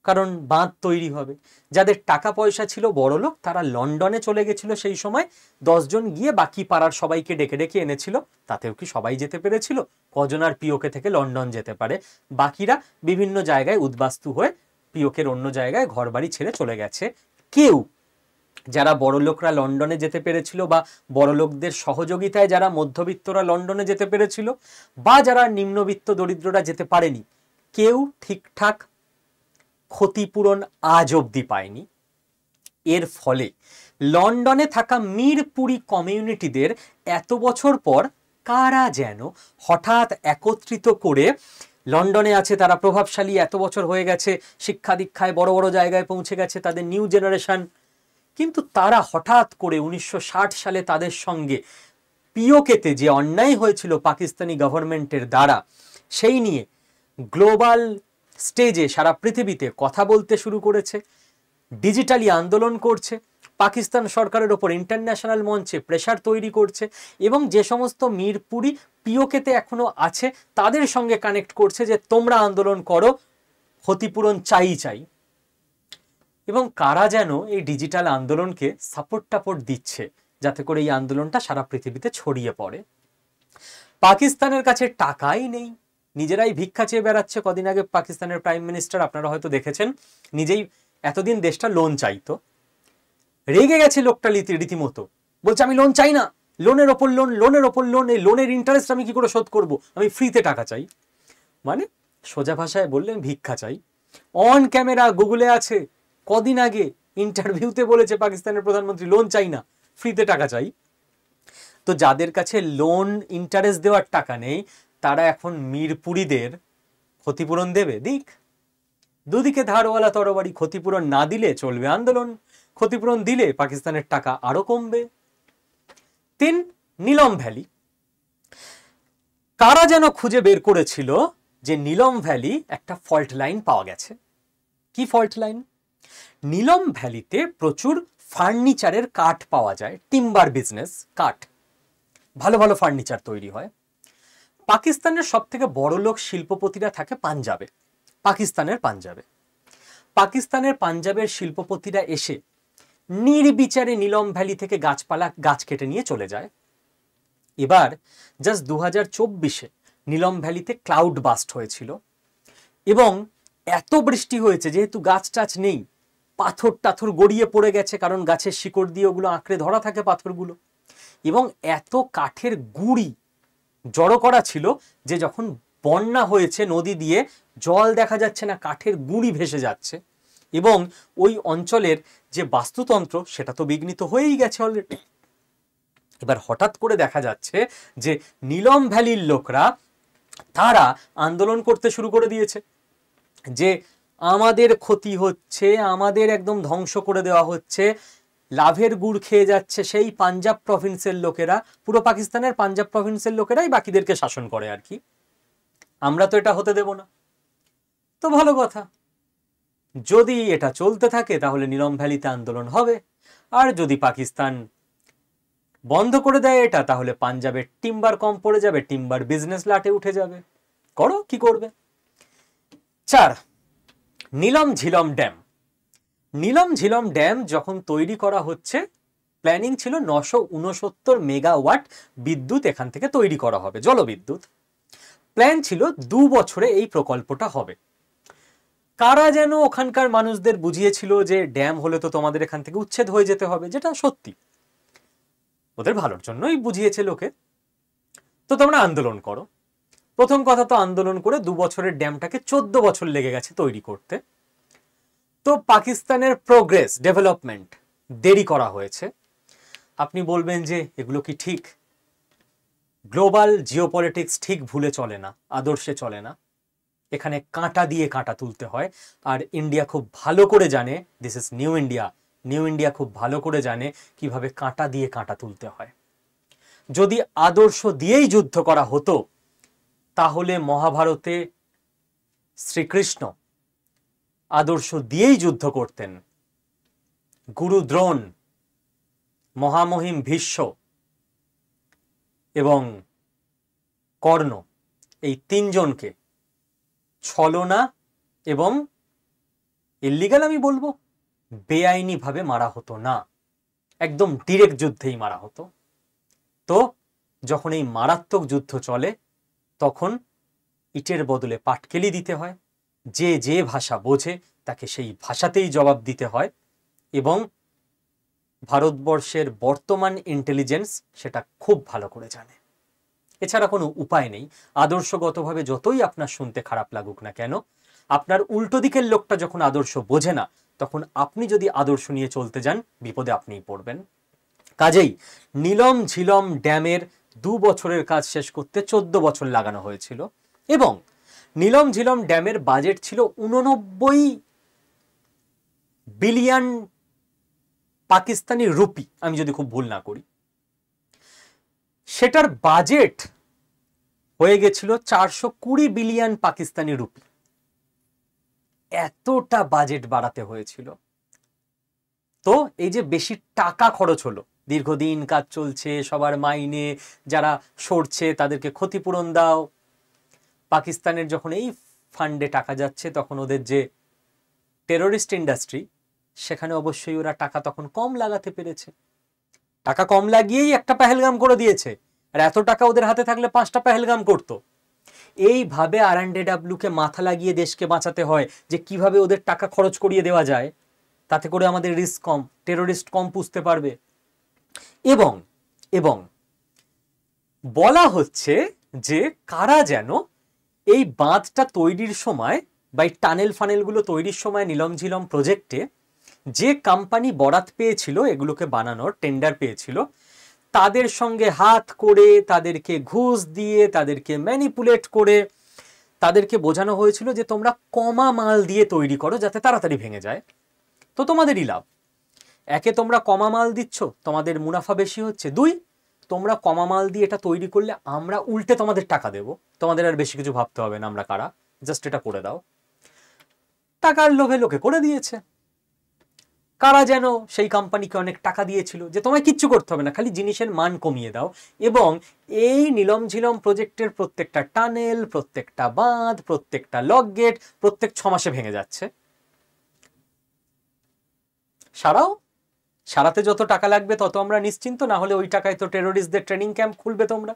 কারণ বাঁধ তৈরি হবে। যাদের টাকা পয়সা ছিল, বড় লোক, তারা লন্ডনে চলে গেছিল সেই সময়। 10 জন গিয়ে বাকি পাড়ার সবাইকে ডেকে ডেকে এনেছিল। তাতেও কি সবাই যেতে পেরেছিল? কজন আর পিওকে থেকে লন্ডন যেতে পারে? বাকিরা বিভিন্ন জায়গায় উদ্বাস্তু হয়ে পিওকের অন্য জায়গায় ঘরবাড়ি ছেড়ে চলে গেছে। কেউ, যারা বড় লোকরা লন্ডনে যেতে পেরেছিল, বা বড় লোকদের সহযোগিতায় যারা মধ্যবিত্তরা লন্ডনে যেতে পেরেছিল, বা যারা নিম্নবিত্ত দরিদ্ররা যেতে পারেনি, কেউ ঠিকঠাক ক্ষতিপূরণ আজ অবধি পায়নি। এর ফলে লন্ডনে থাকা মিরপুরি কমিউনিটিদের এত বছর পর কারা যেন হঠাৎ একত্রিত করে, লন্ডনে আছে তারা প্রভাবশালী, এত বছর হয়ে গেছে, শিক্ষা দীক্ষায় বড় বড় জায়গায় পৌঁছে গেছে, তাদের নিউ জেনারেশন, কিন্তু তারা হঠাৎ করে 1960 সালে তাদের সঙ্গে পিওকেতে যে অন্যায় হয়েছিল পাকিস্তানি গভর্নমেন্টের দ্বারা, সেই নিয়ে গ্লোবাল স্টেজে সারা পৃথিবীতে কথা বলতে শুরু করেছে, ডিজিটালি আন্দোলন করছে, পাকিস্তান সরকারের ওপর ইন্টারন্যাশনাল মঞ্চে প্রেসার তৈরি করছে, এবং যে সমস্ত মিরপুরি পিওকেতে এখনো আছে তাদের সঙ্গে কানেক্ট করছে যে তোমরা আন্দোলন করো, ক্ষতিপূরণ চাই চাই। এবং কারা যেন এই ডিজিটাল আন্দোলনকে সাপোর্ট দিচ্ছে, যাতে করে এই আন্দোলনটা সারা পৃথিবীতে ছড়িয়ে পড়ে। পাকিস্তানের কাছে টাকাই নেই, নিজেরাই ভিক্ষা চেয়ে বেড়াচ্ছে। কদিন আগে পাকিস্তানের প্রাইম মিনিস্টার, আপনারা হয়তো দেখেছেন, নিজেই এতদিন দেশটা লোন চাইতো, রেগে গেছে লোকটা রীতিমতো, বলছে আমি লোন চাই না, লোনের ওপর লোন, লোনের ওপর লোন, এই লোনের ইন্টারেস্ট আমি কি করে শোধ করব, আমি ফ্রিতে টাকা চাই। মানে সোজা ভাষায় বললেন ভিক্ষা চাই। অন ক্যামেরা গুগলে আছে, কদিন আগে ইন্টারভিউতে বলেছে পাকিস্তানের প্রধানমন্ত্রী লোন চাই না, ফ্রিতে টাকা চাই। তো যাদের কাছে লোন ইন্টারেস্ট দেওয়ার টাকা নেই, তারা এখন মিরপুরিদের ক্ষতিপূরণ দেবে। দিক, দুদিকে ধারওয়ালা তরবারি। ক্ষতিপূরণ না দিলে চলবে আন্দোলন, ক্ষতিপূরণ দিলে পাকিস্তানের টাকা আরো কমবে। 3, নীলম ভ্যালি। কারা যেন খুঁজে বের করেছিল যে নীলম ভ্যালি একটা ফল্ট লাইন পাওয়া গেছে। কি ফল্ট লাইন? নীলম ভ্যালিতে প্রচুর ফার্নিচারের কাঠ পাওয়া যায়, টিম্বার বিজনেস, কাঠ, ভালো ভালো ফার্নিচার তৈরি হয়। পাকিস্তানের সব থেকে বড় লোক শিল্পপতিরা থাকে পাঞ্জাবে, পাকিস্তানের পাঞ্জাবে। পাকিস্তানের পাঞ্জাবের শিল্পপতিরা এসে নির্বিচারে নীলম ভ্যালি থেকে গাছ কেটে নিয়ে চলে যায়। এবার জাস্ট 2024-এ নীলম ভ্যালিতে ক্লাউড বাস্ট হয়েছিল, এবং এত বৃষ্টি হয়েছে, যেহেতু গাছ টাছ নেই, পাথর টাথর গড়িয়ে পড়ে গেছে, কারণ গাছের শিকড় দিয়ে ওগুলো আঁকড়ে ধরা থাকে পাথরগুলো, এবং এত কাঠের গুঁড়ি জড়ো করা ছিল যে যখন বন্যা হয়েছে নদী দিয়ে, জল দেখা যাচ্ছে না, কাঠের গুঁড়ি ভেসে যাচ্ছে, এবং ওই অঞ্চলের যে বাস্তুতন্ত্র সেটা তো বিঘ্নিত হয়েই গেছে অলরেডি। এবার হঠাৎ করে দেখা যাচ্ছে যে নীলম ভ্যালির লোকরা তারা আন্দোলন করতে শুরু করে দিয়েছে যে আমাদের ক্ষতি হচ্ছে, আমাদের একদম ধ্বংস করে দেওয়া হচ্ছে, লাভের গুড় খেয়ে যাচ্ছে সেই পাঞ্জাব প্রভিন্সের লোকেরা, পুরো পাকিস্তানের পাঞ্জাব প্রভিন্সের লোকেরাই বাকিদেরকে শাসন করে আর কি, আমরা তো এটা হতে দেব না। তো ভালো কথা, যদি এটা চলতে থাকে তাহলে নীলম ভ্যালিতে আন্দোলন হবে, আর যদি পাকিস্তান বন্ধ করে দেয় এটা, তাহলে পাঞ্জাবের টিম্বার কম পড়ে যাবে, টিম্বার বিজনেস লাটে উঠে যাবে। করো, কি করবে। 4, নীলম ঝিলম ড্যাম। নীলম ঝিলম ড্যাম যখন তৈরি করা হচ্ছে, প্ল্যানিং ছিল 969 মেগাওয়াট বিদ্যুৎ এখান থেকে তৈরি করা হবে, জলবিদ্যুৎ। প্ল্যান ছিল 2 বছরে এই প্রকল্পটা হবে। কারা যেন ওখানকার মানুষদের বুঝিয়েছিল যে ড্যাম হলে তো তোমাদের এখান থেকে উচ্ছেদ হয়ে যেতে হবে, যেটা সত্যি, ওদের ভালোর জন্যই বুঝিয়েছে লোকে। তো তোমরা আন্দোলন করো। প্রথম কথা তো আন্দোলন করে 2 বছরের ড্যামটাকে 14 বছর লেগে গেছে তৈরি করতে। তো পাকিস্তানের প্রোগ্রেস, ডেভেলপমেন্ট দেরি করা হয়েছে। আপনি বলবেন যে এগুলো কি ঠিক? গ্লোবাল জিওপলিটিক্স ঠিক ভুলে চলে না, আদর্শে চলে না। এখানে কাঁটা দিয়ে কাঁটা তুলতে হয়। আর ইন্ডিয়া খুব ভালো করে জানে, this is new India, new India খুব ভালো করে জানে কিভাবে কাঁটা দিয়ে কাঁটা তুলতে হয়। যদি আদর্শ দিয়েই যুদ্ধ করা হতো তাহলে মহাভারতে শ্রীকৃষ্ণ আদর্শ দিয়েই যুদ্ধ করতেন। গুরু দ্রোণ, মহামহিম ভীষ্ম এবং কর্ণ, এই তিনজনকে ছলনা এবং ইল্লিগাল আমি বলবো বেআইনিভাবে মারা হতো না, একদম ডিরেক্ট যুদ্ধেই মারা হতো। তো যখন এই মারাত্মক যুদ্ধ চলে তখন ইটের বদলে পাটকেলি দিতে হয়, যে যে ভাষা বোঝে তাকে সেই ভাষাতেই জবাব দিতে হয়, এবং ভারতবর্ষের বর্তমান ইন্টেলিজেন্স সেটা খুব ভালো করে জানে। এছাড়া কোনো উপায় নেই। আদর্শগতভাবে যতই আপনার শুনতে খারাপ লাগুক না কেন, আপনার উল্টো দিকের লোকটা যখন আদর্শ বোঝে না, তখন আপনি যদি আদর্শ নিয়ে চলতে যান বিপদে আপনিই পড়বেন। কাজেই নীলম ঝিলম ড্যামের 2 বছরের কাজ শেষ করতে 14 বছর লাগানো হয়েছিল, এবং নীলম ঝিলম ড্যামের বাজেট ছিল 89 বিলিয়ন পাকিস্তানি রুপি, আমি যদি খুব ভুল না করি। সেটার বাজেট হয়ে গেছিল 420 বিলিয়ন পাকিস্তানি রুপি। এতটা বাজেট বাড়াতে হয়েছিল। তো এই যে বেশি টাকা খরচ হলো, দীর্ঘদিন কাজ চলছে, সবার মাইনে, যারা সরছে তাদেরকে ক্ষতিপূরণ দাও। পাকিস্তানের যখন এই ফান্ডে টাকা যাচ্ছে তখন ওদের যে টেরোরিস্ট ইন্ডাস্ট্রি, সেখানে অবশ্যই ওরা টাকা তখন কম লাগাতে পেরেছে। টাকা কম লাগিয়েই একটা পেহেলগাম করে দিয়েছে, আর এত টাকা ওদের হাতে থাকলে 5টা পেহেলগাম করতো। এইভাবে RNDWকে মাথা লাগিয়ে দেশকে বাঁচাতে হয় যে কিভাবে ওদের টাকা খরচ করিয়ে দেওয়া যায়, তাতে করে আমাদের রিস্ক কম, টেরোরিস্ট কম পুষতে পারবে। এবং এবং বলা হচ্ছে যে কারা যেন এই বাঁধটা তৈরির সময় বা এই টানেল ফানেলগুলো তৈরির সময় নীলম ঝিলম প্রজেক্টে যে কোম্পানি বরাত পেয়েছিল এগুলোকে বানানোর, টেন্ডার পেয়েছিল, তাদের সঙ্গে হাত করে, তাদেরকে ঘুষ দিয়ে, তাদেরকে ম্যানিপুলেট করে তাদেরকে বোঝানো হয়েছিল যে তোমরা কমা মাল দিয়ে তৈরি করো যাতে তাড়াতাড়ি ভেঙে যায়, তো তোমাদেরই লাভ। একে তোমরা কমা মাল দিচ্ছ, তোমাদের মুনাফা বেশি হচ্ছে। 2, তোমরা কমা মাল দিয়ে এটা তৈরি করলে আমরা উল্টে তোমাদের টাকা দেব, তোমাদের আর বেশি কিছু ভাবতে হবে না, আমরা কারা, জাস্ট এটা করে দাও। টাকার লোভে লোকে করে দিয়েছে। কারা যেন সেই কোম্পানিকে অনেক টাকা দিয়েছিল যে তোমায় কিচ্ছু করতে হবে না, খালি জিনিসের মান কমিয়ে দাও। এবং এই নীলম ঝিলম প্রজেক্টের প্রত্যেকটা টানেল, প্রত্যেকটা বাঁধ, প্রত্যেকটা লক গেট প্রত্যেক 6 মাসে ভেঙে যাচ্ছে। সারাতে যত টাকা লাগবে তত আমরা নিশ্চিন্ত, না হলে ওই টাকায় তো টেরোরিস্টদের ট্রেনিং ক্যাম্প খুলবে তোমরা।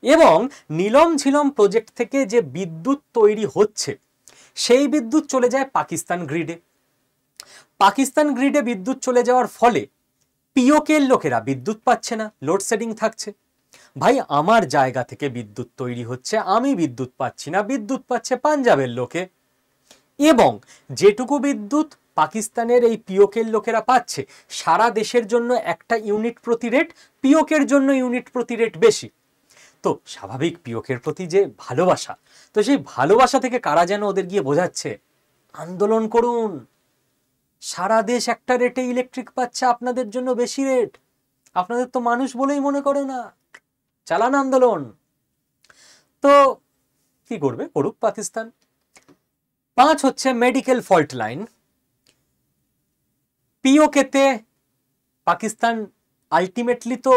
এবং নীলম ঝিলম প্রজেক্ট থেকে যে বিদ্যুৎ তৈরি হচ্ছে সেই বিদ্যুৎ চলে যায় পাকিস্তান গ্রিডে। পাকিস্তান গ্রিডে বিদ্যুৎ চলে যাওয়ার ফলে পিওকের লোকেরা বিদ্যুৎ পাচ্ছে না, লোডশেডিং থাকছে। ভাই আমার জায়গা থেকে বিদ্যুৎ তৈরি হচ্ছে, আমি বিদ্যুৎ পাচ্ছি না, বিদ্যুৎ পাচ্ছে পাঞ্জাবের লোকে। এবং যেটুকু বিদ্যুৎ পাকিস্তানের এই পিওকের লোকেরা পাচ্ছে, সারা দেশের জন্য একটা ইউনিট প্রতি রেট, পিওকের জন্য ইউনিট প্রতি রেট বেশি। তো স্বাভাবিক পিওকের প্রতি যে ভালোবাসা, তো সেই ভালোবাসা থেকে কারা যেন ওদের গিয়ে বোঝাচ্ছে আন্দোলন করুন, সারা দেশ একটা রেটে ইলেকট্রিক পাচ্ছে, আপনাদের জন্য বেশি রেট, আপনাদের তো মানুষ বলেই মনে করে না, চালান আন্দোলন। তো কি করবে, করুক পাকিস্তান। 5 হচ্ছে মেডিকেল ফল্ট লাইন। পিওকেতে পাকিস্তান আলটিমেটলি তো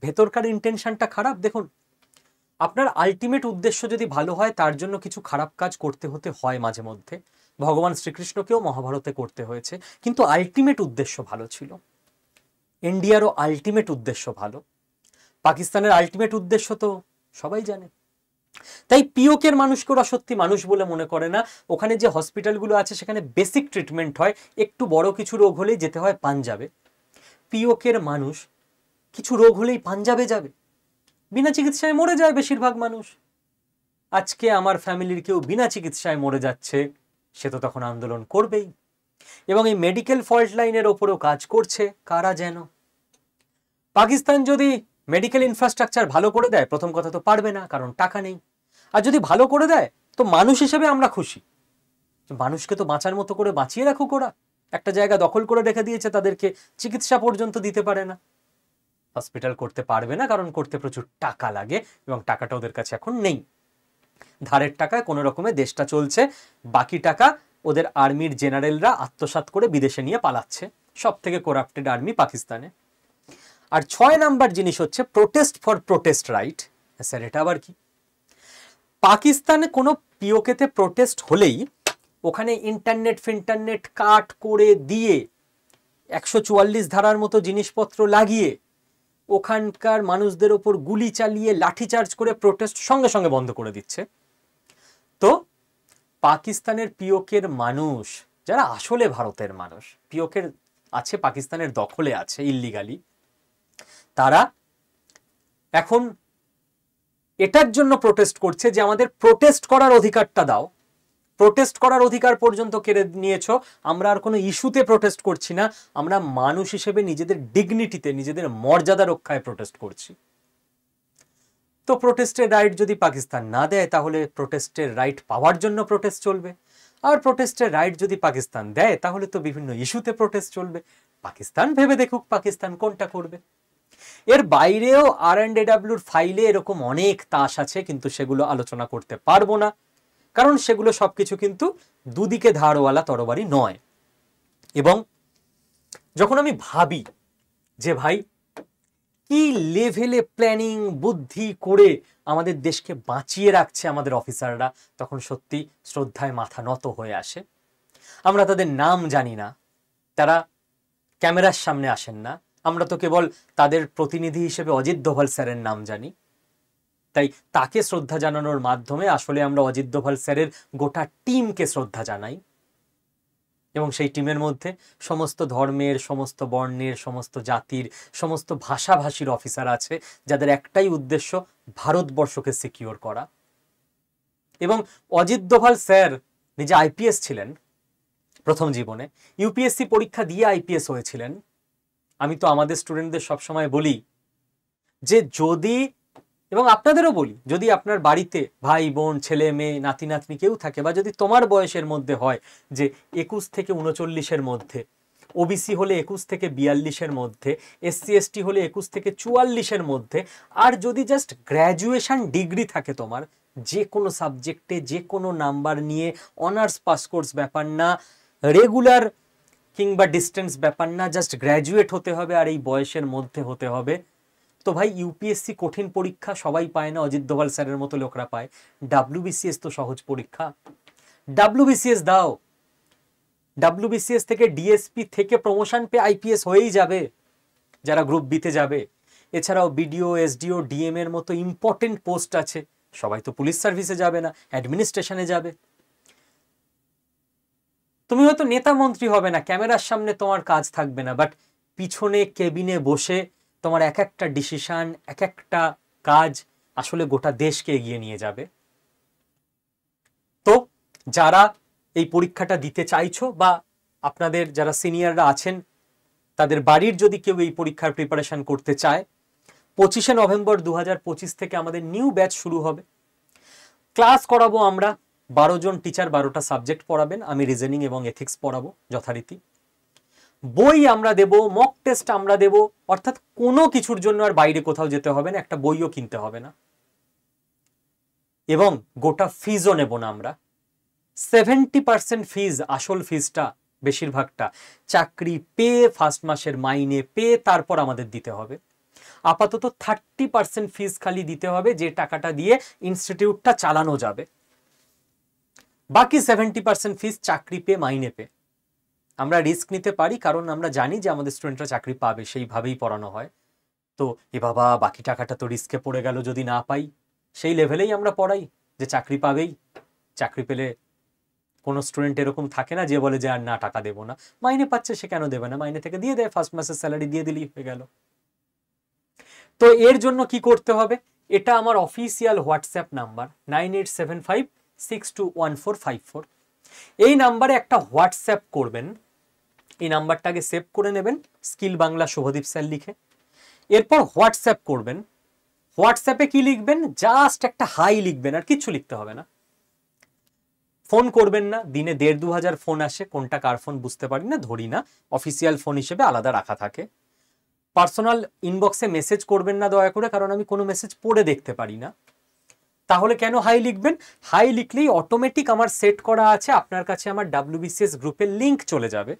ভেতরকার ইন্টেনশনটা খারাপ। দেখুন, আপনার আলটিমেট উদ্দেশ্য যদি ভালো হয় তার জন্য কিছু খারাপ কাজ করতে হতে হয় মাঝে মধ্যে, ভগবান শ্রীকৃষ্ণকেও মহাভারতে করতে হয়েছে, কিন্তু আলটিমেট উদ্দেশ্য ভালো ছিল। ইন্ডিয়ারও আলটিমেট উদ্দেশ্য ভালো, পাকিস্তানের আলটিমেট উদ্দেশ্য তো সবাই জানে। তাই পিওকের মানুষকে ওরা সত্যি মানুষ বলে মনে করে না। ওখানে যে হসপিটালগুলো আছে সেখানে বেসিক ট্রিটমেন্ট হয়, একটু বড় কিছু রোগ হলেই যেতে হয় পাঞ্জাবে। পিওকের মানুষ কিছু রোগ হলেই পাঞ্জাবে যাবে, বিনা চিকিৎসায় মরে যায় বেশিরভাগ মানুষ। আজকে আমার ফ্যামিলির কেউ বিনা চিকিৎসায় মরে যাচ্ছে, সে তো তখন আন্দোলন করবেই। এবং এই মেডিকেল ফল্ট লাইনের ওপরেও কাজ করছে কারা যেন। পাকিস্তান যদি মেডিকেল ইনফ্রাস্ট্রাকচার ভালো করে দেয়, প্রথম কথা তো পারবে না, কারণ টাকা নেই। আর যদি ভালো করে দেয় তো মানুষ হিসেবে আমরা খুশি, মানুষকে তো বাঁচার মতো করে বাঁচিয়ে রাখুক, ওরা একটা জায়গা দখল করে রেখে দিয়েছে, তাদেরকে চিকিৎসা পর্যন্ত দিতে পারে না, হসপিটাল করতে পারবে না, কারণ করতে প্রচুর টাকা লাগে এবং টাকাটা ওদের কাছে এখন নেই। ধারের টাকায় কোনো রকমে দেশটা চলছে, বাকি টাকা ওদের আর্মির জেনারেলরা আত্মসাৎ করে বিদেশে নিয়ে পালাচ্ছে, সব থেকে করাপ্টেড আর্মি পাকিস্তানে। আর 6 নাম্বার জিনিস হচ্ছে protest for protest right. Sir এটা আবার কি? পাকিস্তানে কোনো পিওকেতে প্রোটেস্ট হলেই ওখানে ইন্টারনেট কাট করে দিয়ে 144 ধারার মতো জিনিসপত্র লাগিয়ে ওখানকার মানুষদের ওপর গুলি চালিয়ে লাঠিচার্জ করে প্রোটেস্ট সঙ্গে সঙ্গে বন্ধ করে দিচ্ছে। তো পাকিস্তানের পিওকের মানুষ যারা আসলে ভারতের মানুষ, পিওকের আছে পাকিস্তানের দখলে আছে ইল্লিগালি, তারা এখন এটার জন্য প্রোটেস্ট করছে যে আমাদের প্রোটেস্ট করার অধিকারটা দাও। প্রোটেস্ট করার অধিকার পর্যন্ত কেড়ে নিয়েছো, আমরা আর কোনো ইস্যুতে প্রোটেস্ট করছি না, আমরা মানুষ হিসেবে নিজেদের ডিগনিটিতে, নিজেদের মর্যাদা রক্ষায় প্রোটেস্ট করছি। তো প্রোটেস্টের রাইট যদি পাকিস্তান না দেয় তাহলে প্রোটেস্টের রাইট পাওয়ার জন্য প্রোটেস্ট চলবে, আর প্রোটেস্টের রাইট যদি পাকিস্তান দেয় তাহলে তো বিভিন্ন ইস্যুতে প্রোটেস্ট চলবে। পাকিস্তান ভেবে দেখুক পাকিস্তান কোনটা করবে। এর বাইরেও R&AWর ফাইলে এরকম অনেক তাস আছে, কিন্তু সেগুলো আলোচনা করতে পারবো না, কারণ সেগুলো সবকিছু কিন্তু দুদিকে ধারওয়ালা তরবারি নয়। এবং যখন আমি ভাবি যে ভাই কি লেভেলে প্ল্যানিং বুদ্ধি করে আমাদের দেশকে বাঁচিয়ে রাখছে আমাদের অফিসাররা, তখন সত্যি শ্রদ্ধায় মাথা নত হয়ে আসে। আমরা তাদের নাম জানি না, তারা ক্যামেরার সামনে আসেন না, আমরা তো কেবল তাদের প্রতিনিধি হিসেবে অজিত দোভাল স্যারের নাম জানি। তাই তাকে শ্রদ্ধা জানানোর মাধ্যমে আসলে আমরা অজিত দোভাল স্যারের গোটা টিমকে শ্রদ্ধা জানাই, এবং সেই টিমের মধ্যে সমস্ত ধর্মের, সমস্ত বর্ণের, সমস্ত জাতির, সমস্ত ভাষাভাষীর অফিসার আছে, যাদের একটাই উদ্দেশ্য ভারতবর্ষকে সিকিউর করা। এবং অজিত দোভাল স্যার নিজে আইপিএস ছিলেন প্রথম জীবনে, ইউপিএসসি পরীক্ষা দিয়ে আইপিএস হয়েছিলেন। আমি তো আমাদের স্টুডেন্টদের সবসময় বলি যে যদি, এবং আপনাদেরও বলি, যদি আপনার বাড়িতে ভাই বোন ছেলে মেয়ে নাতি নাতনি কেউ থাকে, বা যদি তোমার বয়সের মধ্যে হয় যে 21 থেকে 39-এর মধ্যে, ওবিসি হলে 21 থেকে 42-এর মধ্যে, এসসি এসটি হলে 21 থেকে 44-এর মধ্যে, আর যদি জাস্ট গ্র্যাজুয়েশন ডিগ্রি থাকে তোমার, যে কোনো সাবজেক্টে যে কোনো নাম্বার নিয়ে, অনার্স পাস কোর্স ব্যাপার না, রেগুলার কিংবা ডিস্টেন্স ব্যাপার না, জাস্ট গ্র্যাজুয়েট হতে হবে আর এই বয়সের মধ্যে হতে হবে, তো ভাই ইউপিএসসি কঠিন পরীক্ষা সবাই পায় না, অজিত দোভাল স্যারের মতো লোকরা পায়। ডাব্লিউবিসিএস তো সহজ পরীক্ষা, ডাব্লিউবিসিএস দাও, ডাব্লিউবিসিএস থেকে ডিএসপি থেকে প্রমোশন পেয়ে আইপিএস হয়েই যাবে যারা গ্রুপ বিতে যাবে। এছাড়াও বিডিও, এসডিও, ডিএম এর মতো ইম্পর্টেন্ট পোস্ট আছে, সবাই তো পুলিশ সার্ভিসে যাবে না, অ্যাডমিনিস্ট্রেশনে যাবে। তুমি হয়তো নেতা মন্ত্রী হবে না, ক্যামেরার সামনে তোমার কাজ থাকবে না, বাট পিছনে কেবিনে বসে তোমার এক একটা ডিসিশন, এক একটা কাজ আসলে গোটা দেশকে এগিয়ে নিয়ে যাবে। তো যারা এই পরীক্ষাটা দিতে চাইছো, বা আপনাদের যারা সিনিয়ররা আছেন তাদের বাড়ির যদি কেউ এই পরীক্ষার প্রিপারেশন করতে চায়, 25শে নভেম্বর 2025 থেকে আমাদের নিউ ব্যাচ শুরু হবে। ক্লাস করাবো আমরা, 12 জন টিচার 12টা সাবজেক্ট পড়াবেন, আমি রিজনিং এবং এথিক্স পড়াবো যথারীতি। বই আমরা দেব, মক টেস্ট আমরা দেব, অর্থাৎ কোনো কিছুর জন্য আর বাইরে কোথাও যেতে হবে না, একটা বইও কিনতে হবে না। এবং গোটা ফিজও নেব না আমরা, 70% ফিজ, আসল ফিজটা বেশিরভাগটা চাকরি পেয়ে, ফার্স্ট মাসের মাইনে পেয়ে তারপর আমাদের দিতে হবে। আপাতত 30% ফিজ খালি দিতে হবে, যে টাকাটা দিয়ে ইনস্টিটিউটটা চালানো যাবে। বাকি 70% ফিজ চাকরি পেয়ে, মাইনে পেয়ে। আমরা রিস্ক নিতে পারি, কারণ আমরা জানি যে আমাদের স্টুডেন্টরা চাকরি পাবে, সেইভাবেই পড়ানো হয়। তো এ বাবা, বাকি টাকাটা তো রিস্কে পড়ে গেল যদি না পাই, সেই লেভেলেই আমরা পড়াই যে চাকরি পাবেই। চাকরি পেলে কোনো স্টুডেন্ট এরকম থাকে না যে বলে যে আর না টাকা দেবো না, মাইনে পাচ্ছে সে কেন দেবে না, মাইনে থেকে দিয়ে দেয়, ফার্স্ট মাসের স্যালারি দিয়ে দিলেই হয়ে গেল। তো এর জন্য কি করতে হবে, এটা আমার অফিসিয়াল হোয়াটসঅ্যাপ নাম্বার 9875621454। এই নাম্বারে একটা হোয়াটসঅ্যাপ করবেন, এই নাম্বারটাকে সেভ করে নেবেন, স্কিল বাংলা শুভদীপ স্যার লিখে। এরপর হোয়াটসঅ্যাপ করবেন। হোয়াটসঅ্যাপে কি লিখবেন, জাস্ট একটা হাই লিখবেন, আর কিচ্ছু লিখতে হবে না। ফোন করবেন না, দিনে 1,500-2,000 ফোন আসে, কোনটা কার ফোন বুঝতে পারি না, ধরি না, অফিসিয়াল ফোন হিসেবে আলাদা রাখা থাকে। পার্সোনাল ইনবক্সে মেসেজ করবেন না দয়া করে, কারণ আমি কোনো মেসেজ পড়ে দেখতে পারি না। তাহলে কেন হাই লিখবেন? হাই লিখলেই অটোমেটিক আমার সেট করা আছে আপনার কাছে আমার WBCS গ্রুপের লিঙ্ক চলে যাবে।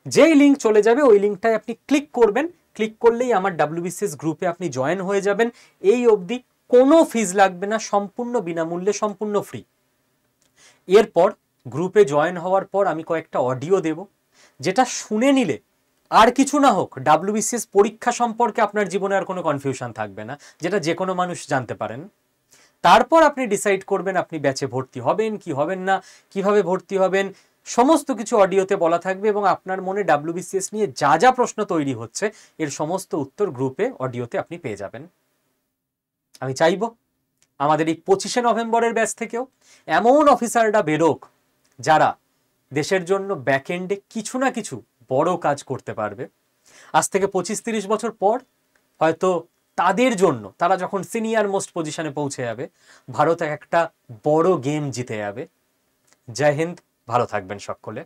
যেই লিঙ্ক চলে যাবে ওই লিঙ্কটায় আপনি ক্লিক করবেন, ক্লিক করলেই আমার WBCS গ্রুপে আপনি জয়েন হয়ে যাবেন। এই অবধি কোনো ফিজ লাগবে না, সম্পূর্ণ বিনামূল্যে, সম্পূর্ণ ফ্রি। এরপর গ্রুপে জয়েন হওয়ার পর আমি কয়েকটা অডিও দেব, যেটা শুনে নিলে আর কিছু না হোক WBCS পরীক্ষা সম্পর্কে আপনার জীবনে আর কোনো কনফিউশন থাকবে না, যেটা যে কোনো মানুষ জানতে পারেন। তারপর আপনি ডিসাইড করবেন আপনি ব্যাচে ভর্তি হবেন কি হবেন না, কিভাবে ভর্তি হবেন, সমস্ত কিছু অডিওতে বলা থাকবে। এবং আপনার মনে WBCS নিয়ে যা যা প্রশ্ন তৈরি হচ্ছে এর সমস্ত উত্তর গ্রুপে অডিওতে আপনি পেয়ে যাবেন। আমি চাইবো আমাদের এই 25শে নভেম্বরের ব্যাচ থেকেও এমন অফিসাররা বেরোক যারা দেশের জন্য ব্যাকএন্ডে কিছু না কিছু বড় কাজ করতে পারবে। আজ থেকে 25-30 বছর পর হয়তো তাদের জন্য, তারা যখন সিনিয়র মোস্ট পজিশনে পৌঁছে যাবে, ভারত একটা বড় গেম জিতে যাবে। জয় হিন্দ, ভালো থাকবেন সকলে।